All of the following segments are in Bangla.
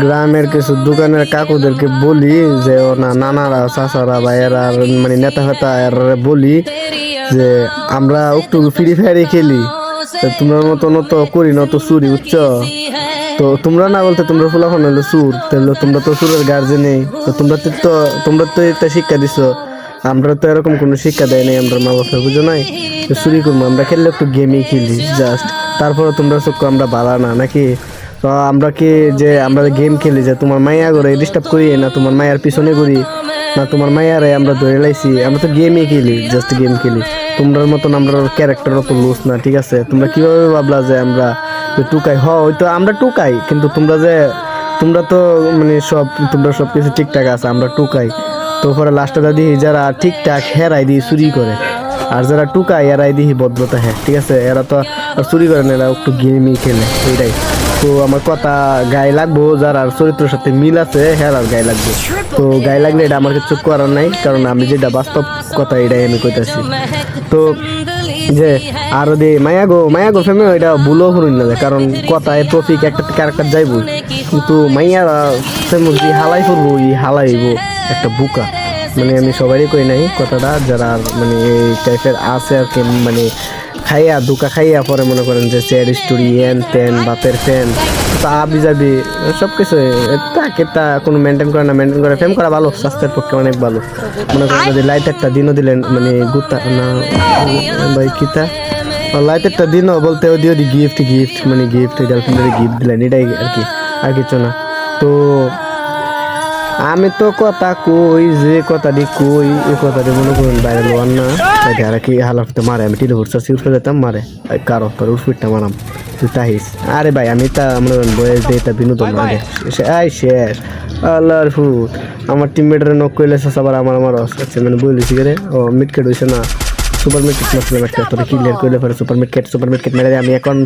গ্রামের কিছু দোকানের কাকুদেরকে বলি যে ও না নানারা চাচারা ভাইয়েরা মানে নেতা ফেতা বলি যে আমরা একটু ফ্রি ফায়ারে খেলি, তোমরা মতন তো করি না তো চুরি বুঝছ। তো তোমরা না বলতে তোমরা ফুলাফান হলো সুর, তাহলে তোমরা তো সুরের গার্জেনই, তো তোমরা তো এটা শিক্ষা দিছো, আমরা তো এরকম কোনো শিক্ষা দেয় নাই আমরা মা বাবা, বুঝো নাই। চুরি করবো আমরা, খেললে একটু গেমই খেলি জাস্ট, তারপরে তোমরা চোখ আমরা বালা না নাকি। তো আমরা কি যে আমরা গেম খেলি যে তোমার মাইয়া করে ডিস্টার্ব করি না, তোমার মায়ের পিছনে করি না, তোমার মায়ারে আমরা ধরে লাইছি, আমরা তো গেমই খেলি, জাস্ট গেম খেলি। তোমরার মতন আমরা ক্যারেক্টার অত লুজ না, ঠিক আছে। তোমরা কিভাবে ভাবলা যে আমরা টুকাই, হয়তো আমরা টুকাই, কিন্তু তোমরা তো মানে তোমরা সব কিছু ঠিকঠাক আছে, আমরা টুকাই। তো পরে লাস্টে দিই যারা ঠিকঠাক হেরাই দিয়ে চুরি করে, আর যারা টুকাই এরাই দিই ভদ্রতা, হ্যাঁ ঠিক আছে। এরা তো আর চুরি করে না, এরা একটু গেমই খেলে, এইটাই। তো আমার কথা গায়ে লাগবো, যার আর চরিত্রের সাথে মিল আছে হ্যাঁ আর গায়ে লাগবে। তো গায়ে লাগলে এটা আমার কিছু করার নাই, কারণ আমি যেটা বাস্তব কথা এটাই আমি কইতাছি। তো যে আর দে মায়া গো ফেমে এটা ভুলও করুন না, কারণ কথায় টপিক একটা ক্যারেক্টার যাইবো, কিন্তু মাইয়া ফেমস যে হালাই করবো হালাইব একটা বুকা। মানে আমি সবারই কই নাই কথাটা, যারা মানে এই টাইপের আছে আর কি, মানে খাইয়া দুকা খাইয়া পরে মনে করেন যে স্যাড স্টোরি এন তেন বাপের ফ্যান তা আবি যাবি সব কিছু তাকে তা কোনো মেনটেন করে না। মেনটেন করে ফেম করা ভালো, স্বাস্থ্যের পক্ষে অনেক ভালো। মনে করেন যদি লাইট একটা দিনও দিলেন, মানে গুতা না ভাই কিতা লাইট একটা দিনও বলতে দিও দি গিফট মানে গিফট গার্লফ্রেন্ডের গিফট দিলেন, এটাই আর কি, আর কিছু না। তো আমি তো কথা কই যে কথাটি কই, এই কথাটি মনে করুন বাইরে লোয়ার না আর কি হালাফতে মারে। আমি টেলিফোন চার্জ ইউজ করে যেতাম মারে কারো তোর উঠফিটটা মারাম, তুই তাহিস। আরে ভাই আমি তা মনে করেন বয়স দিয়ে তা বিনোদন আগে আই শেষ আল্লাহর ফুট। আমার টিমমেটের নক করলে আবার আমার আচ্ছা মানে বলিস রে ও মিটকেট হয়েছে না, সুপার মার্কেট মাসলাম একটা, তোরা ক্লিয়ার করলে পরে সুপার মার্কেট মেরে আমি এখন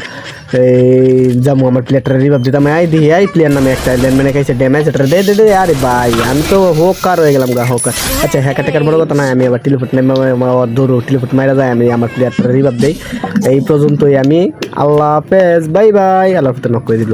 যাবো আমার প্লেয়ারটা রিভাব দিতাম। আই দিই আই প্লেয়ার নামে একটা ল্যান্ডম্যানে খাইছে ড্যামেজ, এটা দে আরে ভাই আমি তো হোকার হয়ে গেলাম হোকার। আচ্ছা হ্যাকার টেকার বড় কথা না, আমি আবার টেলিফোন ধরো টেলিফোন মারা যায়, আমি আমার প্লেয়ারটা রিভাব দেই। এই পর্যন্তই, আমি আল্লাহ হাফেজ, বাই আল্লাহ হাফেজ নক করে দিল।